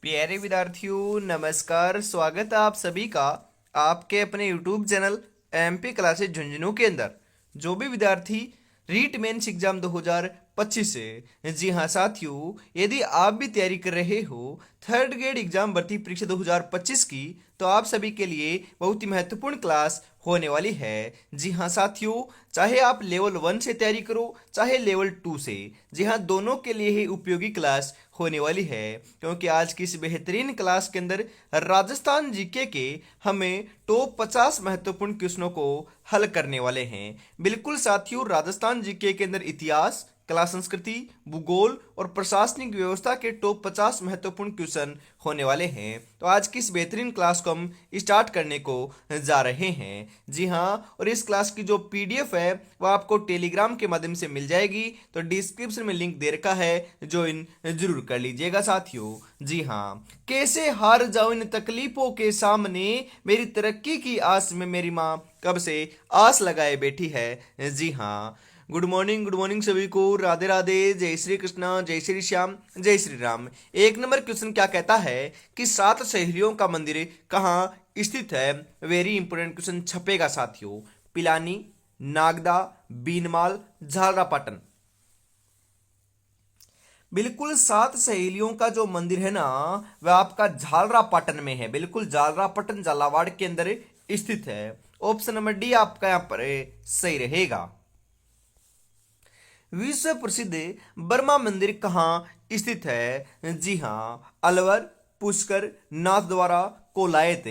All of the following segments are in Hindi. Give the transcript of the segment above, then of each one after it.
प्यारे विद्यार्थियों नमस्कार। स्वागत है आप सभी का आपके अपने YouTube channel MP classes Jhunjhunu के अंदर। जो भी विद्यार्थी रीट मेंस एग्जाम 2025 से, जी हाँ साथियों, यदि आप भी तैयारी कर रहे हो थर्ड ग्रेड एग्जाम भर्ती परीक्षा 2025 की, तो आप सभी के लिए बहुत ही महत्वपूर्ण क्लास होने वाली है। जी हाँ साथियों, चाहे आप लेवल 1 से तैयारी करो चाहे लेवल 2 से, जी हाँ दोनों के लिए ही उपयोगी क्लास होने वाली है। क्योंकि आज की इस बेहतरीन क्लास के अंदर राजस्थान जीके के हमें टॉप 50 महत्वपूर्ण क्वेश्चनों को हल करने वाले हैं। बिल्कुल साथियों, राजस्थान जीके के अंदर इतिहास, कला संस्कृति, भूगोल और प्रशासनिक व्यवस्था के टॉप 50 महत्वपूर्ण क्वेश्चन होने वाले हैं। तो आज की इस बेहतरीन क्लास को हम स्टार्ट करने को जा रहे हैं। जी हाँ, और इस क्लास की जो पीडीएफ है वो आपको टेलीग्राम के माध्यम से मिल जाएगी। तो डिस्क्रिप्शन में लिंक दे रखा है, ज्वाइन जरूर कर लीजिएगा साथियों। जी हाँ, कैसे हार जाऊं इन तकलीफों के सामने, मेरी तरक्की की आस में मेरी माँ कब से आस लगाए बैठी है। जी हाँ, गुड मॉर्निंग सभी को। राधे राधे, जय श्री कृष्णा, जय श्री श्याम, जय श्री राम। एक नंबर क्वेश्चन क्या कहता है कि 7 सहेलियों का मंदिर कहाँ स्थित है। वेरी इंपोर्टेंट क्वेश्चन छपेगा साथियों। पिलानी, नागदा, बीनमाल, झालरापाटन। बिल्कुल 7 सहेलियों का जो मंदिर है ना, वह आपका झालरापाटन में है। बिल्कुल झालरापाटन झालावाड़ के अंदर स्थित है। ऑप्शन नंबर डी आपका यहां पर सही रहेगा। विश्व प्रसिद्ध बर्मा मंदिर कहाँ स्थित है। जी हाँ, अलवर, पुष्कर, नाथद्वारा, कोलायत।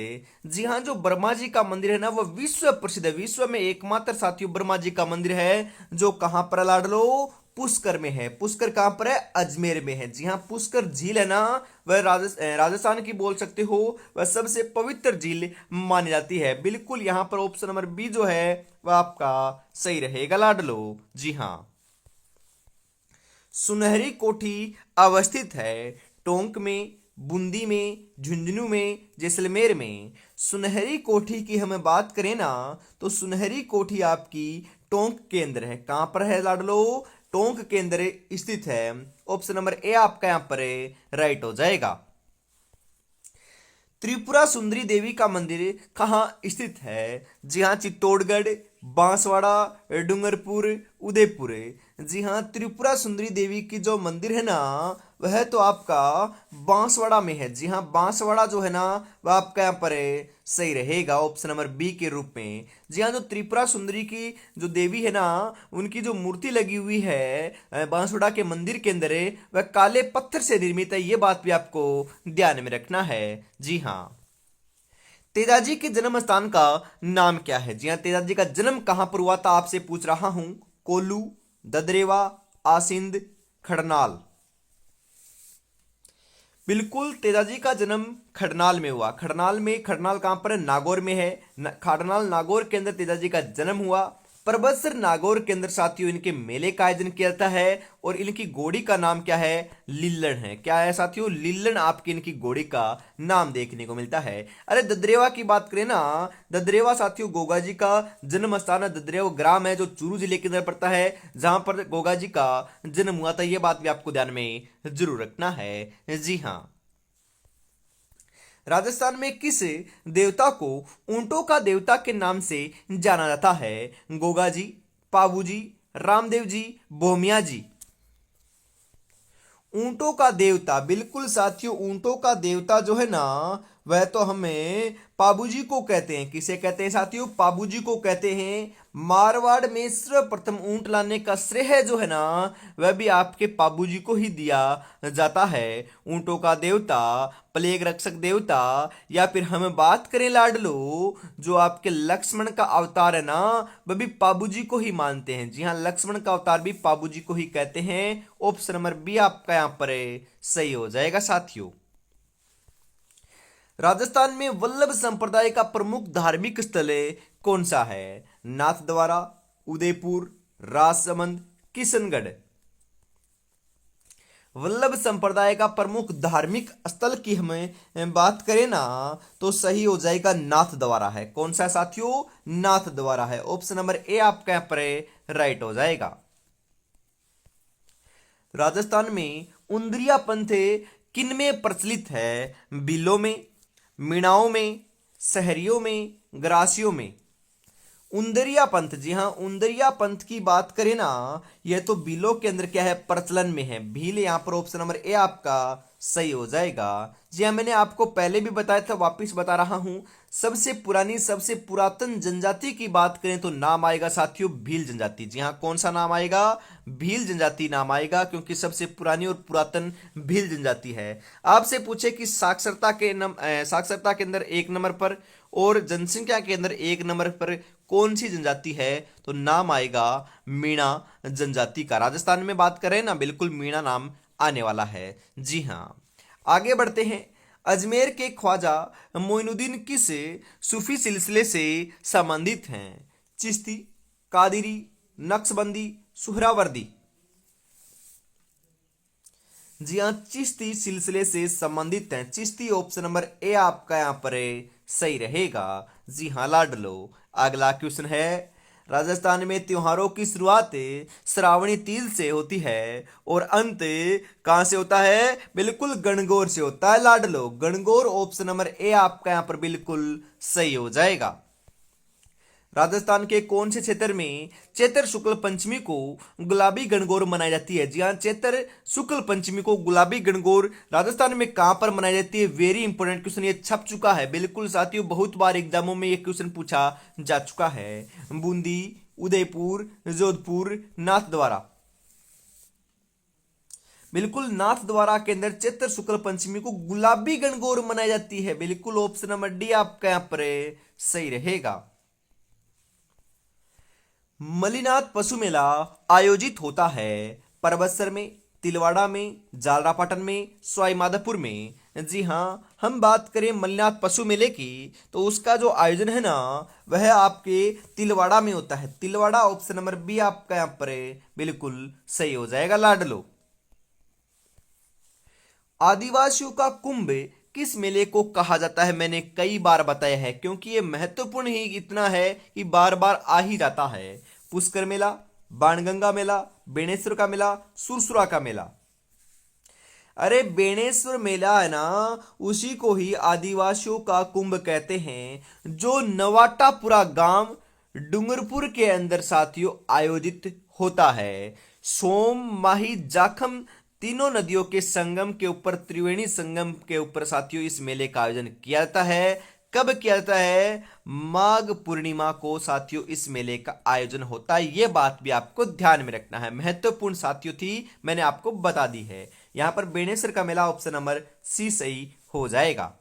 जी हाँ, जो ब्रह्मा जी का मंदिर है ना, वो विश्व प्रसिद्ध है। विश्व में एकमात्र साथियों ब्रह्मा जी का मंदिर है जो कहाँ पर लाड लो, पुष्कर में है। पुष्कर कहाँ पर है, अजमेर में है। जी हाँ, पुष्कर झील है ना, वह राजस्थान की बोल सकते हो, वह सबसे पवित्र झील मानी जाती है। बिल्कुल यहाँ पर ऑप्शन नंबर बी जो है वह आपका सही रहेगा लाडलो। जी हाँ, सुनहरी कोठी अवस्थित है टोंक में, बूंदी में, झुंझुनू में, जैसलमेर में। सुनहरी कोठी की हमें बात करें ना, तो सुनहरी कोठी आपकी टोंक के अंदर है। कहां पर है लाडलो, टोंक के अंदर स्थित है। ऑप्शन नंबर ए आपका यहां पर राइट हो जाएगा। त्रिपुरा सुंदरी देवी का मंदिर कहाँ स्थित है। जी हाँ, चित्तौड़गढ़, बांसवाड़ा, डूंगरपुर, उदयपुर। जी हाँ, त्रिपुरा सुंदरी देवी की जो मंदिर है ना, वह तो आपका बांसवाड़ा में है। जी हाँ, बांसवाड़ा जो है ना, वह आपका यहाँ पर सही रहेगा ऑप्शन नंबर बी के रूप में। जी हाँ, जो त्रिपुरा सुंदरी की जो देवी है ना, उनकी जो मूर्ति लगी हुई है बांसवाड़ा के मंदिर के अंदर, वह काले पत्थर से निर्मित है। ये बात भी आपको ध्यान में रखना है। जी हाँ, तेजाजी के जन्म स्थान का नाम क्या है। जी हाँ, तेजाजी का जन्म कहां पर हुआ था आपसे पूछ रहा हूं। कोल्लू, ददरेवा, आसिंद, खड़नाल। बिल्कुल, तेजाजी का जन्म खड़नाल में हुआ। खड़नाल में, खड़नाल कहां पर है, नागौर में है। खड़नाल नागौर के अंदर तेजाजी का जन्म हुआ। परबतसर नागौर के अंदर साथियों इनके मेले का आयोजन किया जाता है और इनकी घोड़ी का नाम क्या है, लिल्लण है। क्या है साथियों, लिल्लण आपकी इनकी घोड़ी का नाम देखने को मिलता है। अरे ददरेवा की बात करें ना, ददरेवा साथियों गोगा जी का जन्म स्थान है। ददरेवा ग्राम है जो चूरू जिले के अंदर पड़ता है, जहां पर गोगा जी का जन्म हुआ था। यह बात भी आपको ध्यान में जरूर रखना है। जी हाँ, राजस्थान में किस देवता को ऊंटों का देवता के नाम से जाना जाता है। गोगा जी, पाबू जी, रामदेव जी, बोमिया जी। ऊंटों का देवता, बिल्कुल साथियों, ऊंटों का देवता जो है ना, वह तो हमें पाबूजी को कहते हैं। किसे कहते हैं साथियों, पाबूजी को कहते हैं। मारवाड़ में सर्वप्रथम ऊंट लाने का श्रेय जो है ना, वह भी आपके पाबूजी को ही दिया जाता है। ऊंटों का देवता, प्लेग रक्षक देवता, या फिर हम बात करें लाडलो, जो आपके लक्ष्मण का अवतार है ना, वह भी पाबूजी को ही मानते हैं। जी हाँ, लक्ष्मण का अवतार भी पाबूजी को ही कहते हैं। ऑप्शन नंबर बी आपका यहां पर सही हो जाएगा साथियों। राजस्थान में वल्लभ संप्रदाय का प्रमुख धार्मिक स्थल कौन सा है। नाथद्वारा, उदयपुर, राजसमंद, किशनगढ़। वल्लभ संप्रदाय का प्रमुख धार्मिक स्थल की हमें बात करें ना, तो सही हो जाएगा नाथद्वारा है। कौन सा साथियों, नाथद्वारा है। ऑप्शन नंबर ए आपका यहां पर राइट हो जाएगा। राजस्थान में उंदरिया पंथ किन में प्रचलित है? बिलों में, मीणाओं में, सहरियों में, ग्रासियों में। उंदरिया पंथ, जी हाँ, उंदरिया पंथ की बात करें ना, यह तो भीलों के अंदर क्या है, प्रचलन में है। भील यहाँ पर ऑप्शन नंबर ए आपका सही हो जाएगा। जी हाँ, मैंने आपको पहले भी बताया था, वापिस बता रहा हूं। सबसे पुरानी, सबसे पुरातन जनजाति की बात करें तो नाम आएगा साथियों भील जनजाति। जी हाँ, कौन सा नाम आएगा? भील जनजाति नाम आएगा, क्योंकि सबसे पुरानी और पुरातन भील जनजाति है। आपसे पूछे कि साक्षरता के अंदर एक नंबर पर और जनसंख्या के अंदर एक नंबर पर कौन सी जनजाति है, तो नाम आएगा मीणा जनजाति का। राजस्थान में बात करें ना, बिल्कुल मीणा नाम आने वाला है। जी हाँ, आगे बढ़ते हैं। अजमेर के ख्वाजा मोइनुद्दीन किस सूफी सिलसिले से संबंधित हैं? चिश्ती, कादिरी, नक्शबंदी, सुहरावर्दी। जी हाँ, चिश्ती सिलसिले से संबंधित हैं। चिश्ती ऑप्शन नंबर ए आपका यहाँ पर सही रहेगा। जी हाँ लाडलो। अगला क्वेश्चन है, राजस्थान में त्योहारों की शुरुआत श्रावणी तीज से होती है और अंत कहां से होता है? बिल्कुल गणगौर से होता है लाडलो। गणगौर ऑप्शन नंबर ए आपका यहां पर बिल्कुल सही हो जाएगा। राजस्थान के कौन से क्षेत्र में चैत्र शुक्ल पंचमी को गुलाबी गणगौर मनाई जाती है? जी हाँ, चैत्र शुक्ल पंचमी को गुलाबी गणगौर राजस्थान में कहां पर मनाई जाती है? वेरी इंपॉर्टेंट क्वेश्चन, ये छप चुका है बिल्कुल साथियों, बहुत बार एग्जामों में ये क्वेश्चन पूछा जा चुका है। बूंदी, उदयपुर, जोधपुर, नाथद्वारा। बिल्कुल नाथद्वारा के अंदर चैत्र शुक्ल पंचमी को गुलाबी गणगौर मनाई जाती है। बिल्कुल ऑप्शन नंबर डी आपका यहां पर सही रहेगा। मलिनाथ पशु मेला आयोजित होता है परबतसर में, तिलवाड़ा में, जालरापाटन में, सवाईमाधोपुर में। जी हाँ, हम बात करें मलिनाथ पशु मेले की, तो उसका जो आयोजन है ना, वह आपके तिलवाड़ा में होता है। तिलवाड़ा ऑप्शन नंबर बी आपका यहाँ पर बिल्कुल सही हो जाएगा लाडलो। आदिवासियों का कुंभ किस मेले को कहा जाता है? मैंने कई बार बताया है, क्योंकि ये महत्वपूर्ण ही इतना है कि बार बार आ ही जाता है। पुष्कर मेला, बाणगंगा मेला, बेणेश्वर का मेला, सुरसुरा का मेला। अरे बेणेश्वर मेला है ना, उसी को ही आदिवासियों का कुंभ कहते हैं, जो नवाटापुरा गांव डूंगरपुर के अंदर साथियों आयोजित होता है। सोम, माही, जाखम तीनों नदियों के संगम के ऊपर, त्रिवेणी संगम के ऊपर साथियों इस मेले का आयोजन किया जाता है। कब किया जाता है? माघ पूर्णिमा को साथियों इस मेले का आयोजन होता है। यह बात भी आपको ध्यान में रखना है, महत्वपूर्ण साथियों थी, मैंने आपको बता दी है। यहां पर बेणेश्वर का मेला ऑप्शन नंबर सी सही हो जाएगा।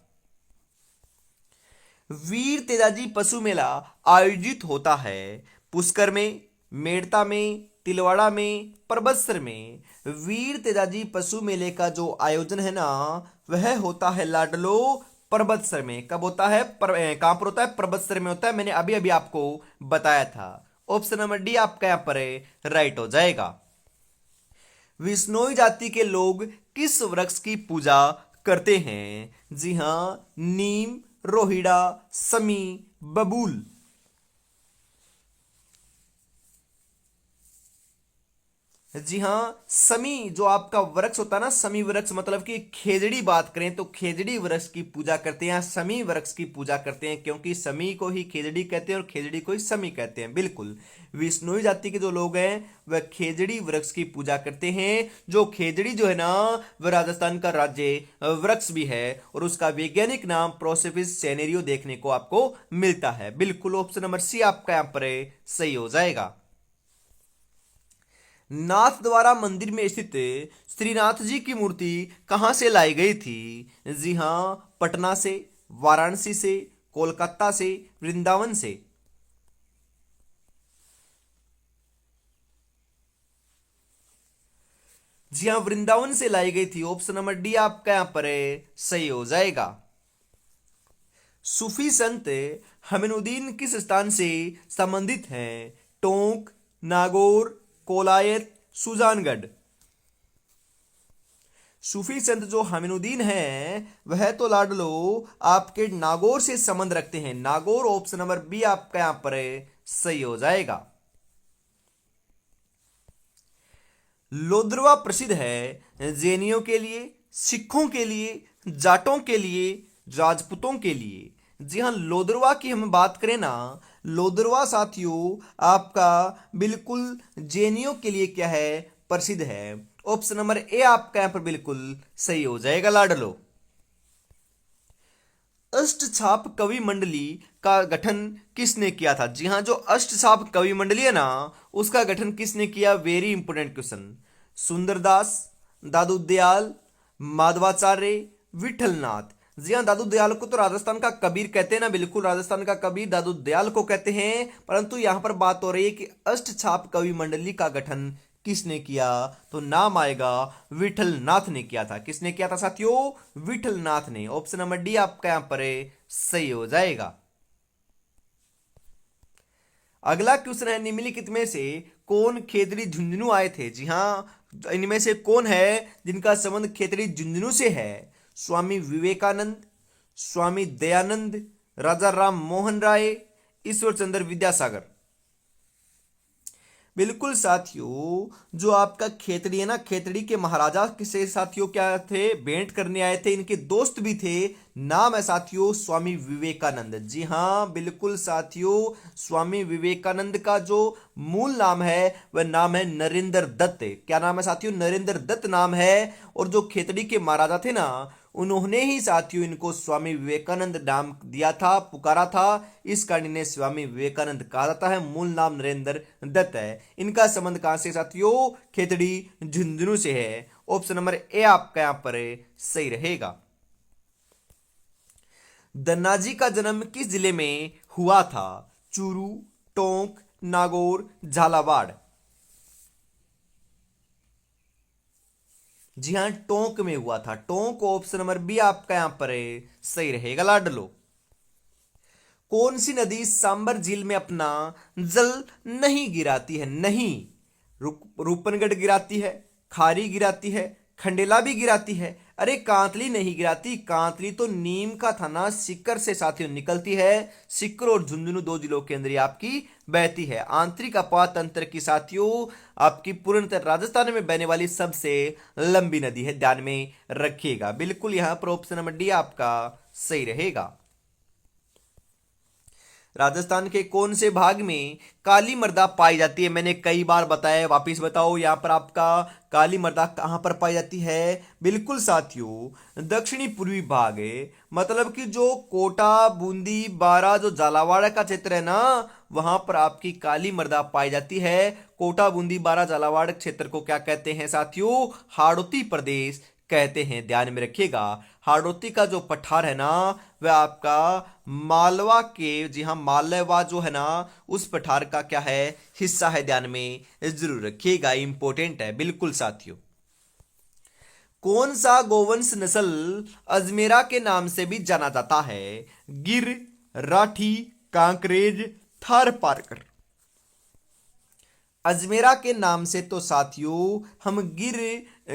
वीर तेजाजी पशु मेला आयोजित होता है पुष्कर में, मेड़ता में, तिलवाड़ा में, परबतसर में। वीर तेजाजी पशु मेले का जो आयोजन है ना, वह होता है लाडलो परबतसर में। कब होता है? कहां पर होता है? परबतसर में होता है। मैंने अभी अभी आपको बताया था। ऑप्शन नंबर डी आपका यहां पर राइट हो जाएगा। विश्नोई जाति के लोग किस वृक्ष की पूजा करते हैं? जी हां, नीम, रोहिड़ा, समी, बबूल। जी हाँ, समी जो आपका वृक्ष होता है ना, समी वृक्ष, मतलब कि खेजड़ी बात करें तो खेजड़ी वृक्ष की पूजा करते हैं, समी वृक्ष की पूजा करते हैं, क्योंकि समी को ही खेजड़ी कहते हैं और खेजड़ी को ही समी कहते हैं। बिल्कुल, विश्नोई जाति के जो लोग हैं वह खेजड़ी वृक्ष की पूजा करते हैं। जो खेजड़ी जो है ना, वह राजस्थान का राज्य वृक्ष भी है और उसका वैज्ञानिक नाम प्रोसेपिस सेनेरियो देखने को आपको मिलता है। बिल्कुल ऑप्शन नंबर सी आपका यहाँ पर सही हो जाएगा। नाथद्वारा मंदिर में स्थित श्रीनाथ जी की मूर्ति कहां से लाई गई थी? जी हां, पटना से, वाराणसी से, कोलकाता से, वृंदावन से। जी हां, वृंदावन से लाई गई थी। ऑप्शन नंबर डी आपका यहां पर सही हो जाएगा। सूफी संत हमीनुद्दीन किस स्थान से संबंधित हैं? टोंक, नागौर, कोलायत, सुजानगढ़। सूफी संत जो हमीनुद्दीन है, वह तो लाडलो आपके नागौर से संबंध रखते हैं। नागौर ऑप्शन नंबर बी आपका यहां पर सही हो जाएगा। लोद्रवा प्रसिद्ध है जैनियों के लिए, सिखों के लिए, जाटों के लिए, राजपूतों के लिए। जी हाँ, लोदरवा की हम बात करें ना, लोदरवा साथियों आपका बिल्कुल जैनियों के लिए क्या है, प्रसिद्ध है। ऑप्शन नंबर ए आपका यहां पर बिल्कुल सही हो जाएगा लाडलो। अष्टछाप कवि मंडली का गठन किसने किया था? जी हाँ, जो अष्टछाप कवि मंडली है ना, उसका गठन किसने किया? Very important question. Sundardas, Dadu Dayal, Madhvacharya, Vitthalnath. जी हाँ, दादू दयाल को तो राजस्थान का कबीर कहते हैं ना, बिल्कुल राजस्थान का कबीर दादू दयाल को कहते हैं। परंतु यहां पर बात हो रही है कि अष्टछाप कवि मंडली का गठन किसने किया, तो नाम आएगा विठलनाथ ने किया था। किसने किया था साथियों? विठलनाथ ने। ऑप्शन नंबर डी आपका यहां पर सही हो जाएगा। अगला क्वेश्चन है, निम्नलिखित में से कौन खेतड़ी झुंझुनू आए थे? जी हां, इनमें से कौन है जिनका संबंध खेतड़ी झुंझुनू से है? स्वामी विवेकानंद, स्वामी दयानंद, राजा राम मोहन राय, ईश्वर चंद्र विद्यासागर। बिल्कुल साथियों, जो आपका खेतड़ी है ना, खेतड़ी के महाराजा किसे साथियों क्या थे, भेंट करने आए थे, इनके दोस्त भी थे। नाम है साथियों स्वामी विवेकानंद। जी हाँ, बिल्कुल साथियों, स्वामी विवेकानंद का जो मूल नाम है वह नाम है नरेंद्र दत्त। क्या नाम है साथियों? नरेंद्र दत्त नाम है। और जो खेतड़ी के महाराजा थे ना, उन्होंने ही साथियों इनको स्वामी विवेकानंद नाम दिया था, पुकारा था। इस कारण इन्हें स्वामी विवेकानंद कहा जाता है। मूल नाम नरेंद्र दत्त है। इनका संबंध कहां से साथियों? खेतड़ी झुंझुनू से है। ऑप्शन नंबर ए आपका यहां पर सही रहेगा। दन्नाजी का जन्म किस जिले में हुआ था? चूरू, टोंक, नागौर, झालावाड़। जी हाँ, टोंक में हुआ था। टोंक। ऑप्शन नंबर बी आपका यहां पर सही रहेगा लाडलो। कौन सी नदी सांबर झील में अपना जल नहीं गिराती है? नहीं। रूपनगढ़ गिराती है, खारी गिराती है, खंडेला भी गिराती है। अरे कांतली नहीं गिराती। कांतली तो नीम का थाना सिक्कर से साथियों निकलती है। सिक्कर और झुंझुनू दो जिलों के अंदर आपकी बहती है। आंतरिक अपात तंत्र की साथियों आपकी पूर्णतः राजस्थान में बहने वाली सबसे लंबी नदी है, ध्यान में रखिएगा। बिल्कुल यहां पर ऑप्शन नंबर डी आपका सही रहेगा। राजस्थान के कौन से भाग में काली मृदा पाई जाती है? मैंने कई बार बताया, वापिस बताओ। यहां पर आपका काली मृदा कहां पर पाई जाती है? बिल्कुल साथियों, दक्षिणी पूर्वी भाग है। मतलब कि जो कोटा, बूंदी, बारा, जो झालावाड़ का क्षेत्र है ना, वहां पर आपकी काली मृदा पाई जाती है। कोटा, बूंदी, बारा, झालावाड़ क्षेत्र को क्या कहते हैं साथियों? हाड़ौती प्रदेश कहते हैं, ध्यान में रखिएगा। हाड़ौती का जो पठार है ना, वह आपका मालवा के, जी हाँ, मालवा जो है ना, उस पठार का क्या है, हिस्सा है, ध्यान में जरूर रखिएगा, इंपॉर्टेंट है। बिल्कुल साथियों, कौन सा गोवंश नस्ल अजमेरा के नाम से भी जाना जाता है? गिर, राठी, कांकरेज, थार पारकर। अजमेरा के नाम से तो साथियों हम गिर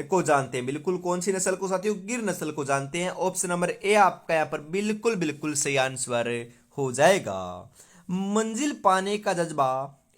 को जानते हैं। बिल्कुल, कौन सी नस्ल को साथियों? गिर नस्ल को जानते हैं। ऑप्शन नंबर ए आपका यहां पर बिल्कुल बिल्कुल सही आंसर हो जाएगा। मंजिल पाने का जज्बा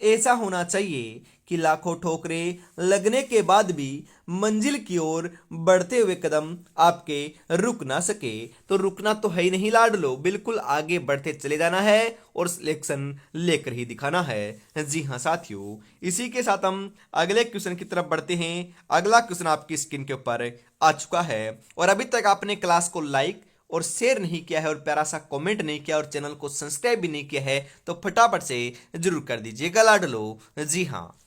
ऐसा होना चाहिए कि लाखों ठोकरें लगने के बाद भी मंजिल की ओर बढ़ते हुए कदम आपके रुक ना सके। तो रुकना तो है ही नहीं लाडलो, बिल्कुल आगे बढ़ते चले जाना है और सिलेक्शन लेकर ही दिखाना है। जी हाँ साथियों, इसी के साथ हम अगले क्वेश्चन की तरफ बढ़ते हैं। अगला क्वेश्चन आपकी स्क्रीन के ऊपर आ चुका है और अभी तक आपने क्लास को लाइक और शेयर नहीं किया है और प्यारा सा कमेंट नहीं किया और चैनल को सब्सक्राइब भी नहीं किया है, तो फटाफट से जरूर कर दीजिएगा लाडलो। जी हाँ,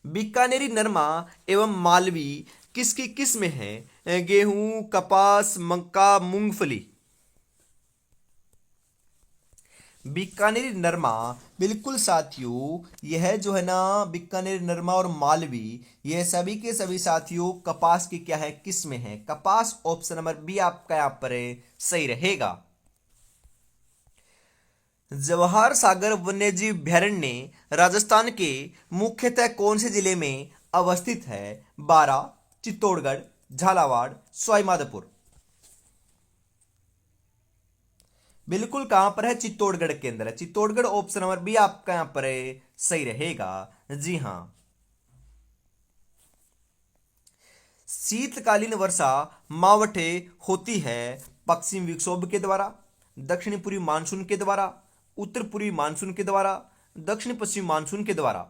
बीकानेरी नरमा एवं मालवी किसकी किस्में हैं? गेहूं, कपास, मक्का, मूंगफली। बीकानेरी नरमा, बिल्कुल साथियों, यह जो है ना, बीकानेरी नरमा और मालवी, यह सभी के सभी साथियों कपास की क्या है, किस्में हैं। कपास। ऑप्शन नंबर बी आपका यहां पर सही रहेगा। जवाहर सागर वन्यजीव अभयारण्य राजस्थान के मुख्यतः कौन से जिले में अवस्थित है? बारा, चित्तौड़गढ़, झालावाड़, सवाईमाधोपुर। बिल्कुल कहां पर है? चित्तौड़गढ़ के अंदर है। चित्तौड़गढ़। ऑप्शन नंबर बी आपका यहां पर सही रहेगा। जी हां, शीतकालीन वर्षा मावठे होती है पश्चिम विक्षोभ के द्वारा, दक्षिण पूर्वी मानसून के द्वारा, उत्तर पूर्वी मानसून के द्वारा, दक्षिण पश्चिमी मानसून के द्वारा।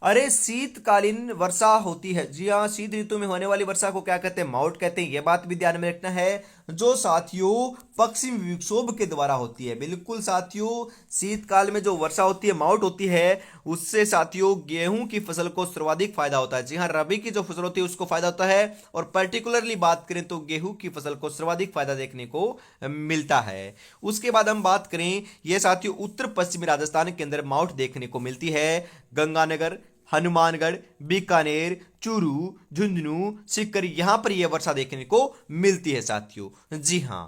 अरे शीतकालीन वर्षा होती है, जी हाँ, शीत ऋतु में होने वाली वर्षा को क्या कहते हैं, माउट कहते हैं। यह बात भी ध्यान में रखना है, जो साथियों पश्चिम विक्षोभ के द्वारा होती है। बिल्कुल साथियों, शीतकाल में जो वर्षा होती है माउट होती है, उससे साथियों गेहूं की फसल को सर्वाधिक फायदा होता है। जी हाँ, रबी की जो फसल होती है उसको फायदा होता है, और पर्टिकुलरली बात करें तो गेहूं की फसल को सर्वाधिक फायदा देखने को मिलता है। उसके बाद हम बात करें, यह साथियों उत्तर पश्चिमी राजस्थान के अंदर माउट देखने को मिलती है। गंगानगर, हनुमानगढ़, बीकानेर, चूरू, झुंझुनू, सीकर, यहां पर यह वर्षा देखने को मिलती है साथियों। जी हां,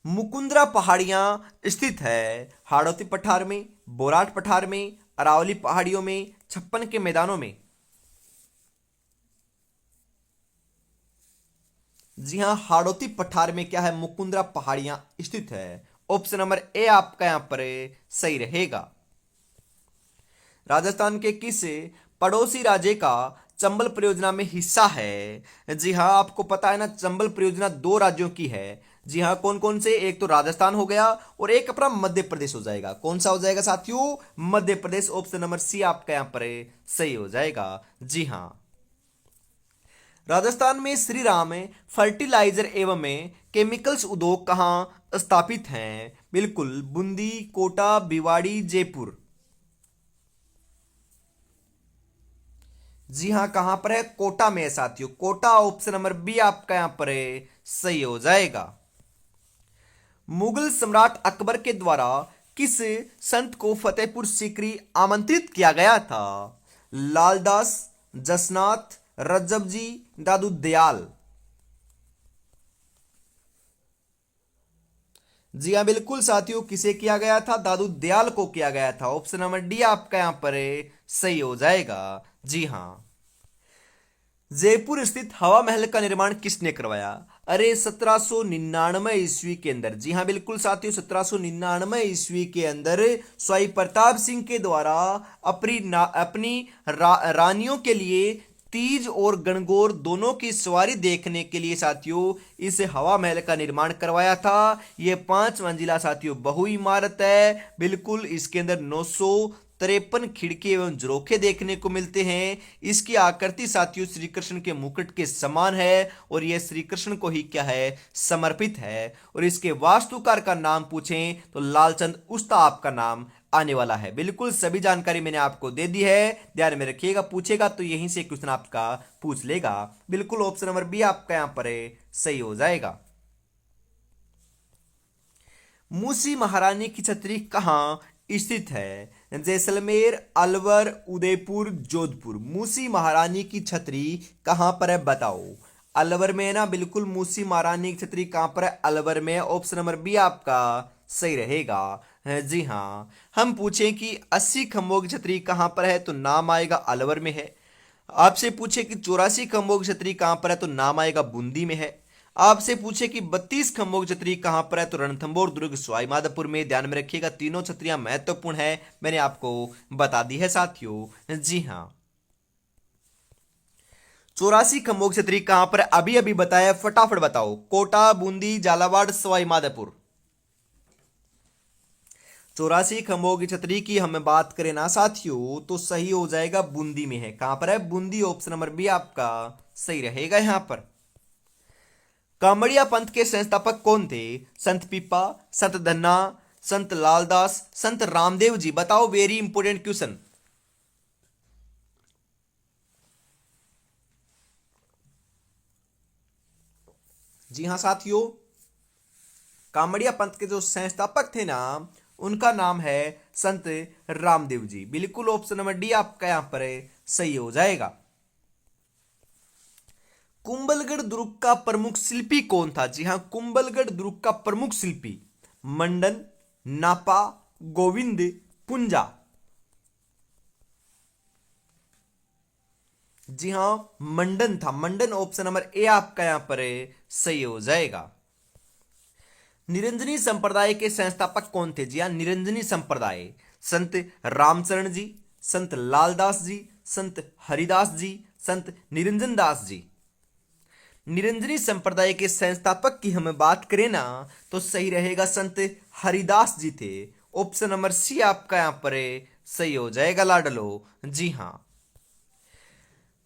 मुकुंदरा पहाड़ियां स्थित है हाड़ौती पठार में, बोराट पठार में, अरावली पहाड़ियों में, छप्पन के मैदानों में। जी हां, हाड़ौती पठार में क्या है, मुकुंदरा पहाड़ियां स्थित है। ऑप्शन नंबर ए आपका यहां पर सही रहेगा। राजस्थान के किस पड़ोसी राज्य का चंबल परियोजना में हिस्सा है? जी हाँ, आपको पता है ना, चंबल परियोजना दो राज्यों की है। जी हाँ, कौन कौन से, एक तो राजस्थान हो गया और एक अपना मध्य प्रदेश हो जाएगा। कौन सा हो जाएगा साथियों, Madhya Pradesh. Option number C आपका यहां पर सही हो जाएगा। जी हाँ, राजस्थान में श्री राम फर्टिलाइजर एवं केमिकल्स उद्योग कहाँ स्थापित हैं? बिल्कुल, बूंदी, कोटा, भिवाड़ी, जयपुर। जी हां, कहां पर है, कोटा में है साथियों, कोटा। ऑप्शन नंबर बी आपका यहां पर है सही हो जाएगा। मुगल सम्राट अकबर के द्वारा किस संत को फतेहपुर सीकरी आमंत्रित किया गया था? लालदास, जसनाथ, रज्जब जी, दादू दयाल। जी हाँ, बिल्कुल साथियों, किसे किया गया था, दादू दयाल को किया गया था। ऑप्शन नंबर डी आपका यहां पर सही हो जाएगा। जी हाँ, जयपुर स्थित हवा महल का निर्माण किसने करवाया? अरे 1799 ईस्वी के अंदर। जी हाँ, बिल्कुल साथियों, 1799 ईस्वी के अंदर स्वाई प्रताप सिंह के द्वारा अपनी रानियों के लिए तीज और गणगौर दोनों की सवारी देखने के लिए साथियों इस हवा महल का निर्माण करवाया था। यह 5 मंजिला साथियों बहु इमारत है। बिल्कुल, इसके अंदर 953 खिड़की एवं झरोखे देखने को मिलते हैं। इसकी आकृति साथियों श्री कृष्ण के मुकुट के समान है, और यह श्री कृष्ण को ही क्या है, समर्पित है। और इसके वास्तुकार का नाम पूछें तो लालचंद उस्ता आपका नाम आने वाला है। बिल्कुल, सभी जानकारी मैंने आपको दे दी है, ध्यान में रखिएगा, पूछेगा तो यहीं से क्वेश्चन आपका पूछ लेगा। बिल्कुल, ऑप्शन नंबर बी आपका यहां पर सही हो जाएगा। मूसी महारानी की छतरी कहाँ स्थित है? जैसलमेर, अलवर, उदयपुर, जोधपुर। मूसी महारानी की छतरी कहां पर है, बताओ। अलवर में है ना, बिल्कुल, मूसी महारानी की छतरी कहां पर है, अलवर में। ऑप्शन नंबर बी आपका सही रहेगा। जी हाँ, हम पूछें कि 80 खंभों की छतरी कहां पर है, तो नाम आएगा अलवर में है। आपसे पूछे कि 84 खंभों की छतरी कहां पर है, तो नाम आएगा बूंदी में है। आपसे पूछे कि 32 खंभों की छतरी कहां पर है, तो रणथंभौर, दुर्ग, सवाई माधोपुर में। ध्यान में रखिएगा, तीनों छतरियां महत्वपूर्ण है, मैंने आपको बता दी है साथियों। जी हाँ, 84 खंभों की छतरी कहां पर है, अभी अभी बताया, फटाफट बताओ। कोटा, बूंदी, झालावाड़, सवाई माधोपुर। 84 खंभों की छतरी की हमें बात करें ना साथियों, तो सही हो जाएगा बूंदी में है। कहां पर है, बूंदी। ऑप्शन नंबर बी आपका सही रहेगा यहां पर। कामड़िया पंथ के संस्थापक कौन थे? संत पीपा, संत धन्ना, संत लालदास, संत रामदेव जी। बताओ, वेरी इंपोर्टेंट क्वेश्चन। जी हां साथियों, कामड़िया पंथ के जो संस्थापक थे ना, उनका नाम है संत रामदेव जी। बिल्कुल, ऑप्शन नंबर डी आपका यहां पर सही हो जाएगा। कुंभलगढ़ दुर्ग का प्रमुख शिल्पी कौन था? जी हां, कुंभलगढ़ दुर्ग का प्रमुख शिल्पी मंडन, नापा, गोविंद, पुंजा। जी हां, मंडन था, मंडन। ऑप्शन नंबर ए आपका यहां पर सही हो जाएगा। निरंजनी संप्रदाय के संस्थापक कौन थे? जी हां, निरंजनी संप्रदाय। संत रामचरण जी, संत लालदास जी, संत हरिदास जी, संत निरंजन दास जी। निरंजनी संप्रदाय के संस्थापक की हमें बात करें ना तो सही रहेगा संत हरिदास जी थे। ऑप्शन नंबर सी आपका यहां पर सही हो जाएगा लाडलो। जी हां।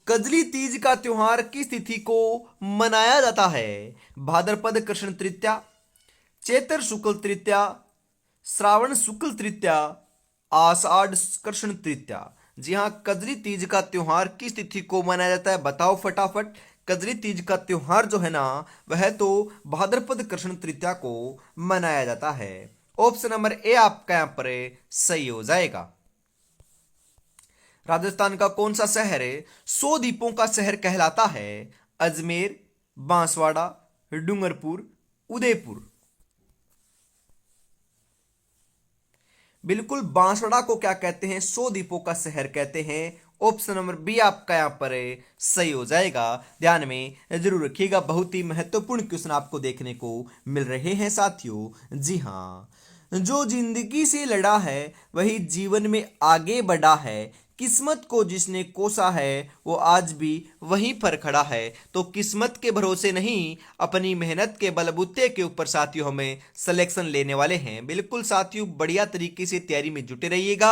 कजली तीज का त्योहार किस तिथि को मनाया जाता है? भाद्रपद कृष्ण तृतीया, चैत्र शुक्ल तृतीया, श्रावण शुक्ल तृतीया, आषाढ़ कृष्ण तृतीया। जी हाँ, कजरी तीज का त्योहार किस तिथि को मनाया जाता है? बताओ फटाफट। कजरी तीज का त्योहार जो है ना वह तो भाद्रपद कृष्ण तृतीया को मनाया जाता है। ऑप्शन नंबर ए आपका यहां पर सही हो जाएगा। राजस्थान का कौन सा शहर 100 द्वीपों का शहर कहलाता है? अजमेर, बांसवाड़ा, डूंगरपुर, उदयपुर। बिल्कुल, बांसवाड़ा को क्या कहते हैं? 100 द्वीपों का शहर कहते हैं। ऑप्शन नंबर बी आपका यहां पर सही हो जाएगा। ध्यान में जरूर रखिएगा, बहुत ही महत्वपूर्ण क्वेश्चन आपको देखने को मिल रहे हैं साथियों। जी हाँ, जो जिंदगी से लड़ा है वही जीवन में आगे बढ़ा है, किस्मत को जिसने कोसा है वो आज भी वहीं पर खड़ा है। तो किस्मत के भरोसे नहीं, अपनी मेहनत के बलबूते के ऊपर साथियों हमें सिलेक्शन लेने वाले हैं। बिल्कुल साथियों, बढ़िया तरीके से तैयारी में जुटे रहिएगा।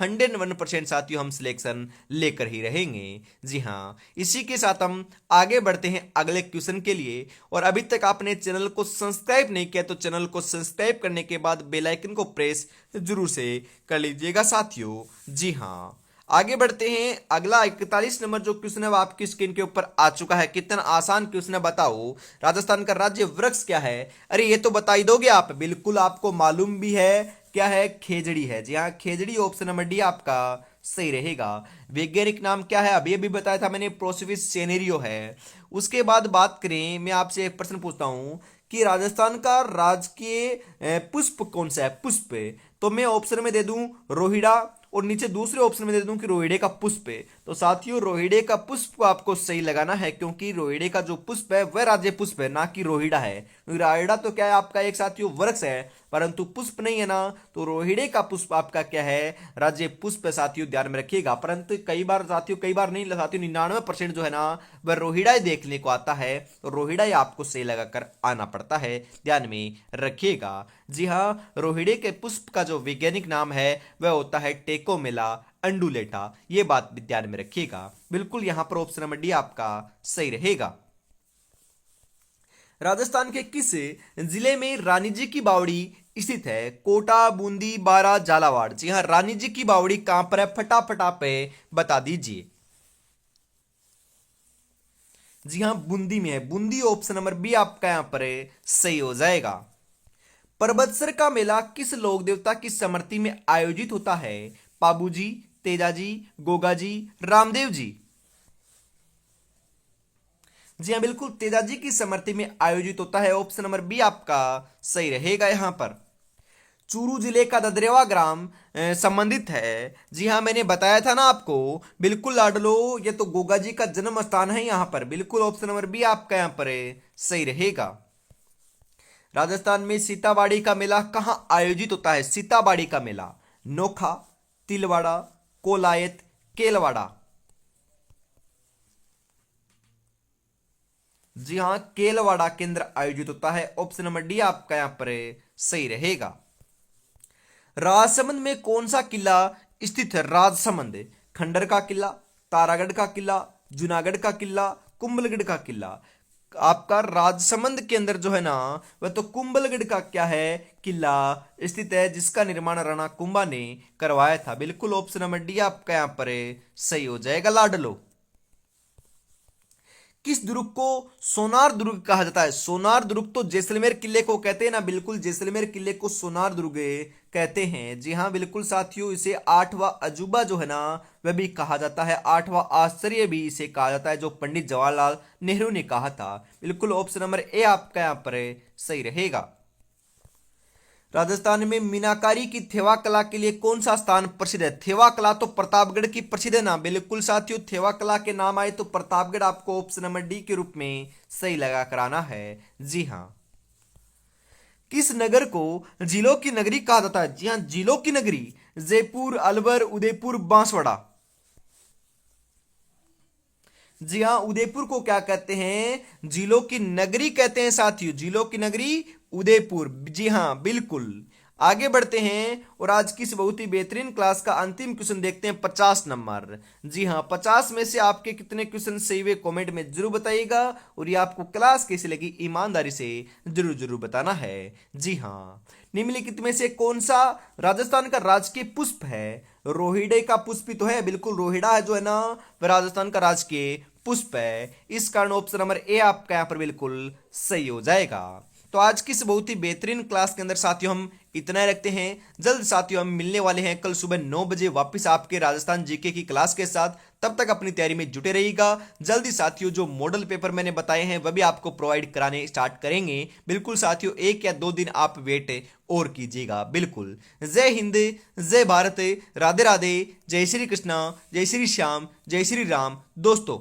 101% साथियों हम सिलेक्शन लेकर ही रहेंगे। जी हाँ, इसी के साथ हम आगे बढ़ते हैं अगले क्वेश्चन के लिए। और अभी तक आपने चैनल को सब्सक्राइब नहीं किया तो चैनल को सब्सक्राइब करने के बाद बेल आइकन को प्रेस जरूर से कर लीजिएगा साथियों। जी हाँ, आगे बढ़ते हैं। अगला 41 नंबर जो क्वेश्चन है वो आपकी स्क्रीन के ऊपर आ चुका है। कितना आसान क्वेश्चन है बताओ। राजस्थान का राज्य वृक्ष क्या है? अरे ये तो बता ही दोगे आप, बिल्कुल आपको मालूम भी है क्या है, खेजड़ी है। जी हाँ, खेजड़ी। ऑप्शन नंबर डी आपका सही रहेगा। वैज्ञानिक नाम क्या है? अभी अभी बताया था मैंने, प्रोसिविस सेनेरियो है। उसके बाद बात करें, मैं आपसे एक प्रश्न पूछता हूं कि राजस्थान का राजकीय पुष्प कौन सा है? पुष्प। तो मैं ऑप्शन में दे दूं रोहिड़ा, और नीचे दूसरे ऑप्शन में दे दूं कि रोहिड़े का पुष्प है। तो साथियों रोहिड़े का पुष्प को आपको सही लगाना है, क्योंकि रोहिड़े का जो पुष्प है वह राज्य पुष्प है, ना कि रोहिड़ा है। रोहिड़ा तो क्या है आपका एक साथियों वृक्ष है, परंतु पुष्प नहीं है ना। तो रोहिड़े का पुष्प आपका क्या है? राज्य पुष्प है साथियों, ध्यान में रखिएगा। परंतु कई बार साथियों, कई बार नहीं साथियों, 99% जो है ना वह रोहिड़ा ही देखने को आता है। तो रोहिड़ा ही आपको सही लगाकर आना पड़ता है, ध्यान में रखिएगा। जी हाँ, रोहिड़े के पुष्प का जो वैज्ञानिक नाम है वह होता है टेकोमेला अंडुलेटा। ये बात भी ध्यान में रखिएगा। बिल्कुल यहां पर ऑप्शन नंबर डी आपका सही रहेगा। राजस्थान के किस जिले में रानी जी की बावड़ी स्थित है? कोटा, बूंदी, बारा, झालावाड़। जी हाँ, रानी जी की बावड़ी कहां पर है? फटाफट आप बता दीजिए। जी हाँ, बूंदी में है। बूंदी। ऑप्शन नंबर बी आपका यहां पर सही हो जाएगा। परबतसर का मेला किस लोक देवता की स्मृति में आयोजित होता है? पाबूजी, तेजाजी, गोगाजी, रामदेव जी। जी हाँ, बिल्कुल तेजाजी की स्मृति में आयोजित होता है। ऑप्शन नंबर बी आपका सही रहेगा यहां पर। चूरू जिले का ददरेवा ग्राम संबंधित है। जी हाँ, मैंने बताया था ना आपको, बिल्कुल लाडलो, ये तो गोगा जी का जन्म स्थान है यहाँ पर। बिल्कुल ऑप्शन नंबर बी आपका यहाँ पर सही रहेगा। राजस्थान में सीताबाड़ी का मेला कहाँ आयोजित होता है? सीताबाड़ी का मेला नोखा, तिलवाड़ा, कोलायत, केलवाड़ा। जी हाँ, केलवाड़ा केंद्र आयोजित होता है। ऑप्शन नंबर डी आपका यहां पर सही रहेगा। राजसमंद में कौन सा किला स्थित है? राजसमंद। खंडर का किला, तारागढ़ का किला, जूनागढ़ का किला, कुंभलगढ़ का किला। आपका राजसमंद के अंदर जो है ना वह तो कुंभलगढ़ का क्या है, किला स्थित है, जिसका निर्माण राणा कुंभा ने करवाया था। बिल्कुल ऑप्शन नंबर डी आपका यहां पर सही हो जाएगा लाडलो। किस दुर्ग को सोनार दुर्ग कहा जाता है? सोनार दुर्ग तो जैसलमेर किले को कहते हैं ना, बिल्कुल जैसलमेर किले को सोनार दुर्ग कहते हैं। जी हाँ, बिल्कुल साथियों, इसे आठवां अजूबा जो है ना वह भी कहा जाता है, आठवां आश्चर्य भी इसे कहा जाता है, जो पंडित जवाहरलाल नेहरू ने कहा था। बिल्कुल ऑप्शन नंबर ए आपका यहाँ पर सही रहेगा। राजस्थान में मीनाकारी की थेवा कला के लिए कौन सा स्थान प्रसिद्ध है? थेवा कला तो प्रतापगढ़ की प्रसिद्ध है ना। बिल्कुल साथियों, थेवा कला के नाम आए तो प्रतापगढ़ आपको ऑप्शन नंबर डी के रूप में सही लगा कर आना है। जी हाँ, किस नगर को जिलों की नगरी कहा जाता है? जी हाँ, जिलों की नगरी जयपुर, अलवर, उदयपुर, बांसवाड़ा। जी हाँ, उदयपुर को क्या कहते हैं? जिलों की नगरी कहते हैं साथियों, जिलों की नगरी उदयपुर। जी हाँ, बिल्कुल। आगे बढ़ते हैं और आज की इस बहुत ही बेहतरीन क्लास का अंतिम क्वेश्चन देखते हैं, 50 नंबर। जी हाँ, 50 में से आपके कितने क्वेश्चन सही हुए कमेंट में जरूर बताइएगा, और ये आपको क्लास कैसी लगी ईमानदारी से जरूर जरूर बताना है। जी हाँ, निम्नलिखित में से कौन सा राजस्थान का राजकीय पुष्प है? रोहिड़े का पुष्प ही तो है, बिल्कुल रोहिड़ा है जो है ना, वह राजस्थान का राजकीय पुष्प है। इस कारण ऑप्शन नंबर ए आपका यहाँ पर बिल्कुल सही हो जाएगा। तो आज की इस बहुत ही बेहतरीन क्लास के अंदर साथियों हम इतना ही रखते हैं। जल्द साथियों हम मिलने वाले हैं कल सुबह 9 बजे वापस आपके राजस्थान जीके की क्लास के साथ। तब तक अपनी तैयारी में जुटे रहिएगा। जल्दी साथियों जो मॉडल पेपर मैंने बताए हैं वह भी आपको प्रोवाइड कराने स्टार्ट करेंगे। बिल्कुल साथियों, 1 या 2 दिन आप वेट और कीजिएगा। बिल्कुल। जय हिंद, जय भारत, राधे राधे, जय श्री कृष्णा, जय श्री श्याम, जय श्री राम दोस्तों।